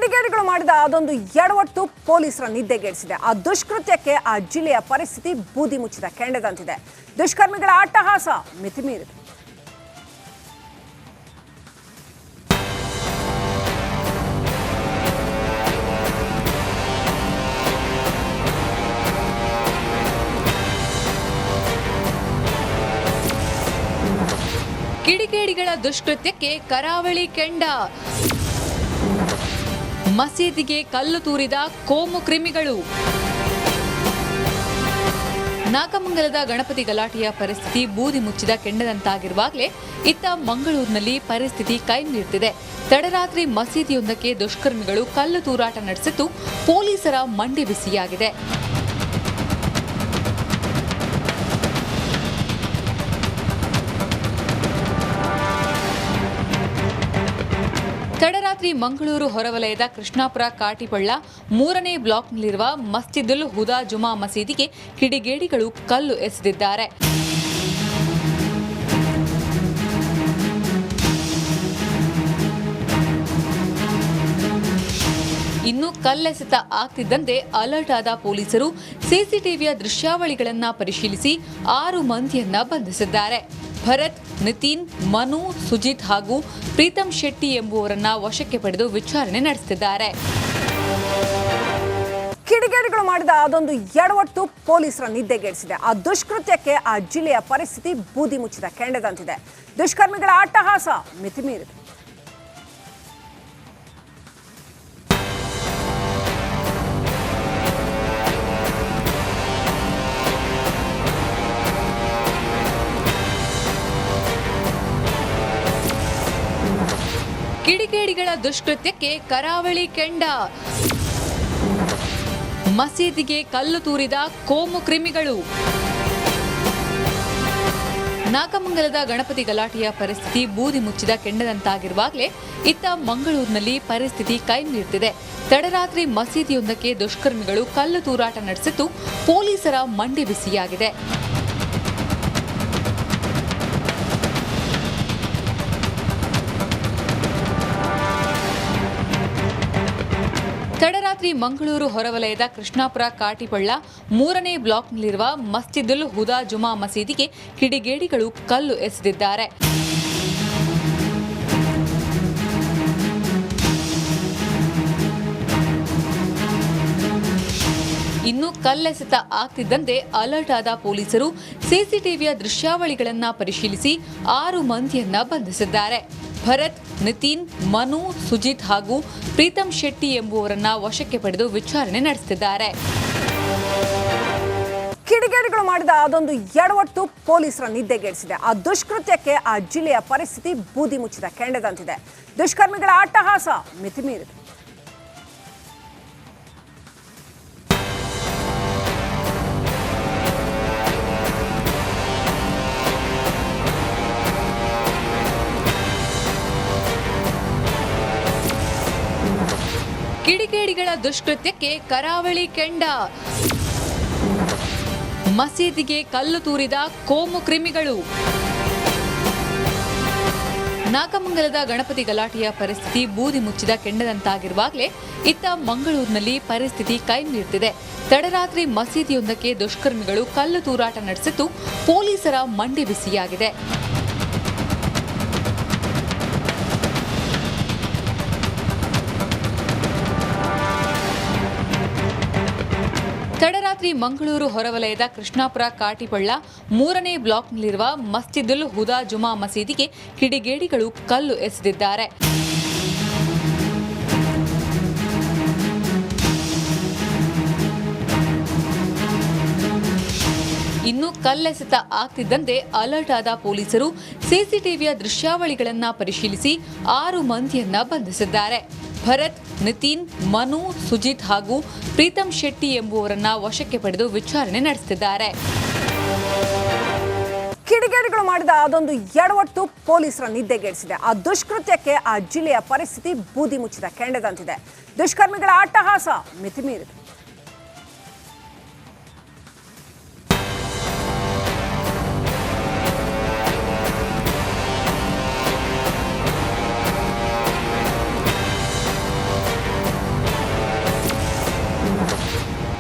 ಕಿಡಿಗೇಡಿಗಳು ಮಾಡಿದ ಅದೊಂದು ಎಡವಟ್ಟು ಪೊಲೀಸರ ನಿದ್ದೆಗೆಡಿಸಿದೆ. ಆ ದುಷ್ಕೃತ್ಯಕ್ಕೆ ಆ ಜಿಲ್ಲೆಯ ಪರಿಸ್ಥಿತಿ ಬೂದಿ ಮುಚ್ಚಿದ ಕೆಂಡದಂತಿದೆ. ದುಷ್ಕರ್ಮಿಗಳ ಅಟ್ಟಹಾಸ ಮಿತಿಮೀರಿದೆ. ಕಿಡಿಗೇಡಿಗಳ ದುಷ್ಕೃತ್ಯಕ್ಕೆ ಕರಾವಳಿ ಕೆಂಡ. ಮಸೀದಿಗೆ ಕಲ್ಲು ತೂರಿದ ಕೋಮು ಕ್ರಿಮಿಗಳು. ನಾಗಮಂಗಲದ ಗಣಪತಿ ಗಲಾಟೆಯ ಪರಿಸ್ಥಿತಿ ಬೂದಿ ಮುಚ್ಚಿದ ಕೆಂಡದಂತಾಗಿರುವಾಗಲೇ ಇತ್ತ ಮಂಗಳೂರಿನಲ್ಲಿ ಪರಿಸ್ಥಿತಿ ಕೈಮೀರ್ತಿದೆ. ತಡರಾತ್ರಿ ಮಸೀದಿಯೊಂದಕ್ಕೆ ದುಷ್ಕರ್ಮಿಗಳು ಕಲ್ಲು ತೂರಾಟ ನಡೆಸಿದ್ದು ಪೊಲೀಸರ ಮಂಡಿ ಬಿಸಿಯಾಗಿದೆ. ತಡರಾತ್ರಿ ಮಂಗಳೂರು ಹೊರವಲಯದ ಕೃಷ್ಣಾಪುರ ಕಾಟಿಪಳ್ಳ 3ನೇ ಬ್ಲಾಕ್ನಲ್ಲಿರುವ ಮಸ್ಜಿದುಲ್ ಹುದಾ ಜುಮಾ ಮಸೀದಿಗೆ ಕಿಡಿಗೇಡಿಗಳು ಕಲ್ಲು ಎಸೆದಿದ್ದಾರೆ. ಇನ್ನು ಕಲ್ಲೆಸೆತ ಆಗ್ತಿದ್ದಂತೆ ಅಲರ್ಟ್ ಆದ ಪೊಲೀಸರು ಸಿಸಿಟಿವಿಯ ದೃಶ್ಯಾವಳಿಗಳನ್ನ ಪರಿಶೀಲಿಸಿ 6 ಮಂದಿಯನ್ನ ಬಂಧಿಸಿದ್ದಾರೆ. ಭರತ್, ನಿತಿನ್, ಮನು, ಸುಜಿತ್ ಹಾಗೂ ಪ್ರೀತಮ್ ಶೆಟ್ಟಿ ಎಂಬುವರನ್ನ ವಶಕ್ಕೆ ಪಡೆದು ವಿಚಾರಣೆ ನಡೆಸುತ್ತಿದ್ದಾರೆ. ಕಿಡಿಗೇಡಿಗಳು ಮಾಡಿದ ಅದೊಂದು ಎಡವಟ್ಟು ಪೊಲೀಸರ ನಿದ್ದೆಗೆಡಿಸಿದೆ. ಆ ದುಷ್ಕೃತ್ಯಕ್ಕೆ ಆ ಜಿಲ್ಲೆಯ ಪರಿಸ್ಥಿತಿ ಬೂದಿ ಮುಚ್ಚಿದ ಕೆಂಡದಂತಿದೆ. ದುಷ್ಕರ್ಮಿಗಳ ಅಟ್ಟಹಾಸ ಮಿತಿಮೀರಿದೆ. ಕಿಡಿಗೇಡಿಗಳ ದುಷ್ಕೃತ್ಯಕ್ಕೆ ಕರಾವಳಿ ಕೆಂಡ. ಮಸೀದಿಗೆ ಕಲ್ಲು ತೂರಿದ ಕೋಮು ಕ್ರಿಮಿಗಳು. ನಾಗಮಂಗಲದ ಗಣಪತಿ ಗಲಾಟೆಯ ಪರಿಸ್ಥಿತಿ ಬೂದಿ ಮುಚ್ಚಿದ ಕೆಂಡದಂತಾಗಿರುವಾಗಲೇ ಇತ್ತ ಮಂಗಳೂರಿನಲ್ಲಿ ಪರಿಸ್ಥಿತಿ ಕೈಮೀರ್ತಿದೆ. ತಡರಾತ್ರಿ ಮಸೀದಿಯೊಂದಕ್ಕೆ ದುಷ್ಕರ್ಮಿಗಳು ಕಲ್ಲು ತೂರಾಟ ನಡೆಸಿದ್ದು ಪೊಲೀಸರ ಮಂಡಿ ಬಿಸಿಯಾಗಿದೆ. ತಡರಾತ್ರಿ ಮಂಗಳೂರು ಹೊರವಲಯದ ಕೃಷ್ಣಾಪುರ ಕಾಟಿಪಳ್ಳ 3ನೇ ಬ್ಲಾಕ್ನಲ್ಲಿರುವ ಮಸ್ಜಿದುಲ್ ಹುದಾ ಜುಮಾ ಮಸೀದಿಗೆ ಕಿಡಿಗೇಡಿಗಳು ಕಲ್ಲು ಎಸೆದಿದ್ದಾರೆ. ಇನ್ನು ಕಲ್ಲೆಸೆತ ಆಗ್ತಿದ್ದಂತೆ ಅಲರ್ಟ್ ಆದ ಪೊಲೀಸರು ಸಿಸಿಟಿವಿಯ ದೃಶ್ಯಾವಳಿಗಳನ್ನ ಪರಿಶೀಲಿಸಿ 6 ಮಂದಿಯನ್ನ ಬಂಧಿಸಿದ್ದಾರೆ. ಭರತ್, ನಿತಿನ್, ಮನು, ಸುಜಿತ್ ಹಾಗೂ ಪ್ರೀತಮ್ ಶೆಟ್ಟಿ ಎಂಬುವರನ್ನ ವಶಕ್ಕೆ ಪಡೆದು ವಿಚಾರಣೆ ನಡೆಸುತ್ತಿದ್ದಾರೆ. ಕಿಡಿಗೇಡಿಗಳು ಮಾಡಿದ ಅದೊಂದು ಎಡವಟ್ಟು ಪೊಲೀಸರ ನಿದ್ದೆಗೆಡಿಸಿದೆ. ಆ ದುಷ್ಕೃತ್ಯಕ್ಕೆ ಆ ಜಿಲ್ಲೆಯ ಪರಿಸ್ಥಿತಿ ಬೂದಿ ಮುಚ್ಚಿದ ಕೆಂಡದಂತಿದೆ. ದುಷ್ಕರ್ಮಿಗಳ ಅಟ್ಟಹಾಸ ಮಿತಿಮೀರಿದೆ. ಕಿಡಿಗೇಡಿಗಳ ದುಷ್ಕೃತ್ಯಕ್ಕೆ ಕರಾವಳಿ ಕೆಂಡ. ಮಸೀದಿಗೆ ಕಲ್ಲು ತೂರಿದ ಕೋಮು ಕ್ರಿಮಿಗಳು. ನಾಗಮಂಗಲದ ಗಣಪತಿ ಗಲಾಟೆಯ ಪರಿಸ್ಥಿತಿ ಬೂದಿ ಮುಚ್ಚಿದ ಕೆಂಡದಂತಾಗಿರುವಾಗಲೇ ಇತ್ತ ಮಂಗಳೂರಿನಲ್ಲಿ ಪರಿಸ್ಥಿತಿ ಕೈಮೀರ್ತಿದೆ. ತಡರಾತ್ರಿ ಮಸೀದಿಯೊಂದಕ್ಕೆ ದುಷ್ಕರ್ಮಿಗಳು ಕಲ್ಲು ತೂರಾಟ ನಡೆಸಿದ್ದು ಪೊಲೀಸರ ಮಂಡಿ ಬಿಸಿಯಾಗಿದೆ. ತಡರಾತ್ರಿ ಮಂಗಳೂರು ಹೊರವಲಯದ ಕೃಷ್ಣಾಪುರ ಕಾಟಿಪಳ್ಳ 3ನೇ ಬ್ಲಾಕ್ನಲ್ಲಿರುವ ಮಸ್ಜಿದುಲ್ ಹುದಾ ಜುಮಾ ಮಸೀದಿಗೆ ಕಿಡಿಗೇಡಿಗಳು ಕಲ್ಲು ಎಸೆದಿದ್ದಾರೆ. ಇನ್ನು ಕಲ್ಲೆಸೆತ ಆಗ್ತಿದ್ದಂತೆ ಅಲರ್ಟ್ ಆದ ಪೊಲೀಸರು ಸಿಸಿಟಿವಿಯ ದೃಶ್ಯಾವಳಿಗಳನ್ನ ಪರಿಶೀಲಿಸಿ 6 ಮಂದಿಯನ್ನ ಬಂಧಿಸಿದ್ದಾರೆ. ಭರತ್, ನಿತಿನ್, ಮನು, ಸುಜಿತ್ ಹಾಗೂ ಪ್ರೀತಮ್ ಶೆಟ್ಟಿ ಎಂಬುವರನ್ನ ವಶಕ್ಕೆ ಪಡೆದು ವಿಚಾರಣೆ ನಡೆಸುತ್ತಿದ್ದಾರೆ. ಕಿಡಿಗೇಡಿಗಳು ಮಾಡಿದ ಅದೊಂದು ಎಡವಟ್ಟು ಪೊಲೀಸರ ನಿದ್ದೆಗೆಡಿಸಿದೆ. ಆ ದುಷ್ಕೃತ್ಯಕ್ಕೆ ಆ ಜಿಲ್ಲೆಯ ಪರಿಸ್ಥಿತಿ ಬೂದಿ ಮುಚ್ಚಿದ ಕೆಂಡದಂತಿದೆ. ದುಷ್ಕರ್ಮಿಗಳ ಅಟ್ಟಹಾಸ ಮಿತಿಮೀರಿದೆ.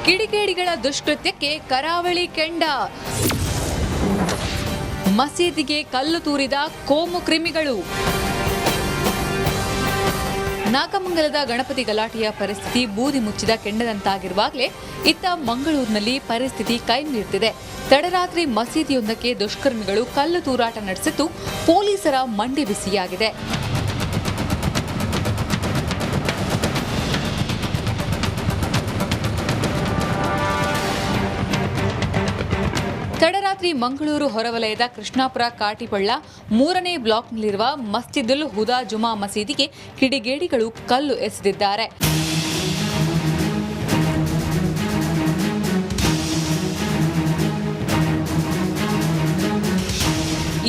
ಕಿಡಿಗೇಡಿಗಳ ದುಷ್ಕೃತ್ಯಕ್ಕೆ ಕರಾವಳಿ ಕೆಂಡ. ಮಸೀದಿಗೆ ಕಲ್ಲು ತೂರಿದ ಕೋಮು ಕ್ರಿಮಿಗಳು. ನಾಗಮಂಗಲದ ಗಣಪತಿ ಗಲಾಟೆಯ ಪರಿಸ್ಥಿತಿ ಬೂದಿ ಮುಚ್ಚಿದ ಕೆಂಡದಂತಾಗಿರುವಾಗಲೇ ಇತ್ತ ಮಂಗಳೂರಿನಲ್ಲಿ ಪರಿಸ್ಥಿತಿ ಕೈಮೀರ್ತಿದೆ. ತಡರಾತ್ರಿ ಮಸೀದಿಯೊಂದಕ್ಕೆ ದುಷ್ಕರ್ಮಿಗಳು ಕಲ್ಲು ತೂರಾಟ ನಡೆಸಿದ್ದು ಪೊಲೀಸರ ಮಂಡಿ ಬಿಸಿಯಾಗಿದೆ. ತಡರಾತ್ರಿ ಮಂಗಳೂರು ಹೊರವಲಯದ ಕೃಷ್ಣಾಪುರ ಕಾಟಿಪಳ್ಳ 3ನೇ ಬ್ಲಾಕ್ನಲ್ಲಿರುವ ಮಸ್ಜಿದುಲ್ ಹುದಾ ಜುಮಾ ಮಸೀದಿಗೆ ಕಿಡಿಗೇಡಿಗಳು ಕಲ್ಲು ಎಸೆದಿದ್ದಾರೆ.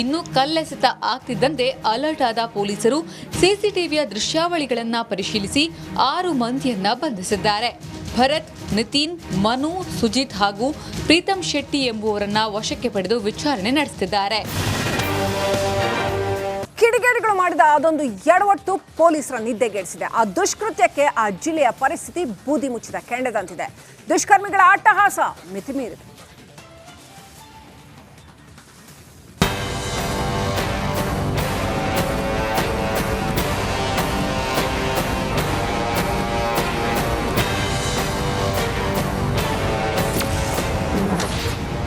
ಇನ್ನು ಕಲ್ಲೆಸೆತ ಆಗ್ತಿದ್ದಂತೆ ಅಲರ್ಟ್ ಆದ ಪೊಲೀಸರು ಸಿಸಿಟಿವಿಯ ದೃಶ್ಯಾವಳಿಗಳನ್ನ ಪರಿಶೀಲಿಸಿ 6 ಮಂದಿಯನ್ನ ಬಂಧಿಸಿದ್ದಾರೆ. ಭರತ್, ನಿತಿನ್, ಮನು, ಸುಜಿತ್ ಹಾಗೂ ಪ್ರೀತಮ್ ಶೆಟ್ಟಿ ಎಂಬುವರನ್ನ ವಶಕ್ಕೆ ಪಡೆದು ವಿಚಾರಣೆ ನಡೆಸುತ್ತಿದ್ದಾರೆ. ಕಿಡಿಗೇಡಿಗಳು ಮಾಡಿದ ಅದೊಂದು ಎಡವಟ್ಟು ಪೊಲೀಸರ ನಿದ್ದೆಗೆಡಿಸಿದೆ. ಆ ದುಷ್ಕೃತ್ಯಕ್ಕೆ ಆ ಜಿಲ್ಲೆಯ ಪರಿಸ್ಥಿತಿ ಬೂದಿ ಮುಚ್ಚಿದ ಕೆಂಡದಂತಿದೆ. ದುಷ್ಕರ್ಮಿಗಳ ಅಟ್ಟಹಾಸ ಮಿತಿಮೀರಿದೆ.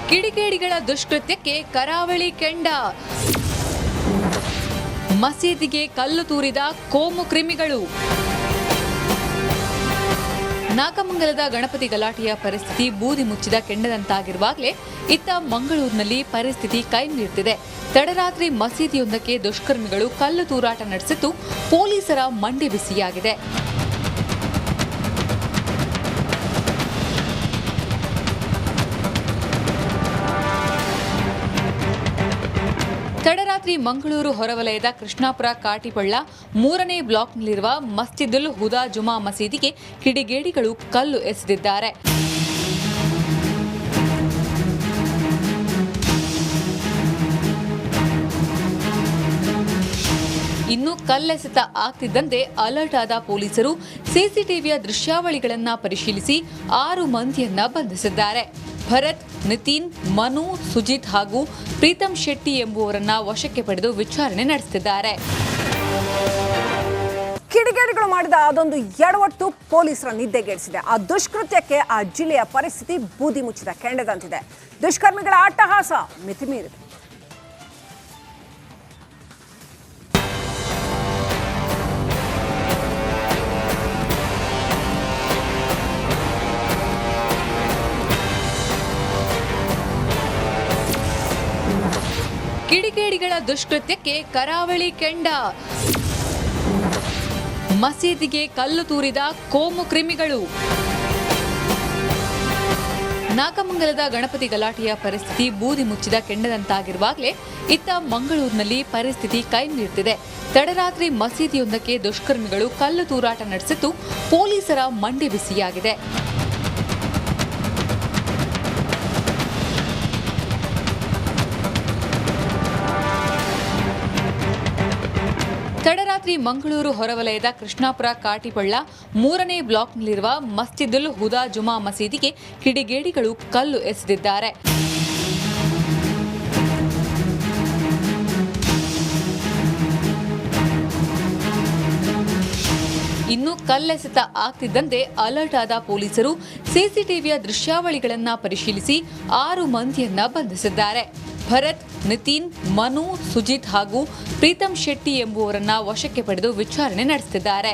ಕಿಡಿಗೇಡಿಗಳ ದುಷ್ಕೃತ್ಯಕ್ಕೆ ಕರಾವಳಿ ಕೆಂಡ. ಮಸೀದಿಗೆ ಕಲ್ಲು ತೂರಿದ ಕೋಮು ಕ್ರಿಮಿಗಳು. ನಾಗಮಂಗಲದ ಗಣಪತಿ ಗಲಾಟೆಯ ಪರಿಸ್ಥಿತಿ ಬೂದಿ ಮುಚ್ಚಿದ ಕೆಂಡದಂತಾಗಿರುವಾಗಲೇ ಇತ್ತ ಮಂಗಳೂರಿನಲ್ಲಿ ಪರಿಸ್ಥಿತಿ ಕೈಮೀರ್ತಿದೆ. ತಡರಾತ್ರಿ ಮಸೀದಿಯೊಂದಕ್ಕೆ ದುಷ್ಕರ್ಮಿಗಳು ಕಲ್ಲು ತೂರಾಟ ನಡೆಸಿದ್ದು ಪೊಲೀಸರ ಮಂಡಿ ಬಿಸಿಯಾಗಿದೆ. ತಡರಾತ್ರಿ ಮಂಗಳೂರು ಹೊರವಲಯದ ಕೃಷ್ಣಾಪುರ ಕಾಟಿಪಳ್ಳ 3ನೇ ಬ್ಲಾಕ್ನಲ್ಲಿರುವ ಮಸ್ಜಿದುಲ್ ಹುದಾ ಜುಮಾ ಮಸೀದಿಗೆ ಕಿಡಿಗೇಡಿಗಳು ಕಲ್ಲು ಎಸೆದಿದ್ದಾರೆ. ಇನ್ನು ಕಲ್ಲೆಸೆತ ಆಗ್ತಿದ್ದಂತೆ ಅಲರ್ಟ್ ಆದ ಪೊಲೀಸರು ಸಿಸಿಟಿವಿಯ ದೃಶ್ಯಾವಳಿಗಳನ್ನ ಪರಿಶೀಲಿಸಿ 6 ಮಂದಿಯನ್ನ ಬಂಧಿಸಿದ್ದಾರೆ. ಭರತ್, ನಿತಿನ್, ಮನು, ಸುಜಿತ್ ಹಾಗೂ ಪ್ರೀತಮ್ ಶೆಟ್ಟಿ ಎಂಬುವರನ್ನ ವಶಕ್ಕೆ ಪಡೆದು ವಿಚಾರಣೆ ನಡೆಸುತ್ತಿದ್ದಾರೆ. ಕಿಡಿಗೇಡಿಗಳು ಮಾಡಿದ ಅದೊಂದು ಎಡವಟ್ಟು ಪೊಲೀಸರ ನಿದ್ದೆಗೆಡಿಸಿದೆ. ಆ ದುಷ್ಕೃತ್ಯಕ್ಕೆ ಆ ಜಿಲ್ಲೆಯ ಪರಿಸ್ಥಿತಿ ಬೂದಿ ಮುಚ್ಚಿದ ಕೆಂಡದಂತಿದೆ. ದುಷ್ಕರ್ಮಿಗಳ ಅಟ್ಟಹಾಸ ಮಿತಿಮೀರಿದೆ. ಕಿಡಿಗೇಡಿಗಳ ದುಷ್ಕೃತ್ಯಕ್ಕೆ ಕರಾವಳಿ ಕೆಂಡ. ಮಸೀದಿಗೆ ಕಲ್ಲು ತೂರಿದ ಕೋಮು ಕ್ರಿಮಿಗಳು. ನಾಗಮಂಗಲದ ಗಣಪತಿ ಗಲಾಟೆಯ ಪರಿಸ್ಥಿತಿ ಬೂದಿ ಮುಚ್ಚಿದ ಕೆಂಡದಂತಾಗಿರುವಾಗಲೇ ಇತ್ತ ಮಂಗಳೂರಿನಲ್ಲಿ ಪರಿಸ್ಥಿತಿ ಕೈಮೀರ್ತಿದೆ. ತಡರಾತ್ರಿ ಮಸೀದಿಯೊಂದಕ್ಕೆ ದುಷ್ಕರ್ಮಿಗಳು ಕಲ್ಲು ತೂರಾಟ ನಡೆಸಿದ್ದು ಪೊಲೀಸರ ಮಂಡಿ ಬಿಸಿಯಾಗಿದೆ. ತಡರಾತ್ರಿ ಮಂಗಳೂರು ಹೊರವಲಯದ ಕೃಷ್ಣಾಪುರ ಕಾಟಿಪಳ್ಳ 3ನೇ ಬ್ಲಾಕ್ನಲ್ಲಿರುವ ಮಸ್ಜಿದುಲ್ ಹುದಾ ಜುಮಾ ಮಸೀದಿಗೆ ಕಿಡಿಗೇಡಿಗಳು ಕಲ್ಲು ಎಸೆದಿದ್ದಾರೆ. ಇನ್ನು ಕಲ್ಲೆಸೆತ ಆಗ್ತಿದ್ದಂತೆ ಅಲರ್ಟ್ ಆದ ಪೊಲೀಸರು ಸಿಸಿಟಿವಿಯ ದೃಶ್ಯಾವಳಿಗಳನ್ನ ಪರಿಶೀಲಿಸಿ 6 ಮಂದಿಯನ್ನ ಬಂಧಿಸಿದ್ದಾರೆ. ಭರತ್, ನಿತಿನ್, ಮನು, ಸುಜಿತ್ ಹಾಗೂ ಪ್ರೀತಮ್ ಶೆಟ್ಟಿ ಎಂಬುವರನ್ನ ವಶಕ್ಕೆ ಪಡೆದು ವಿಚಾರಣೆ ನಡೆಸುತ್ತಿದ್ದಾರೆ.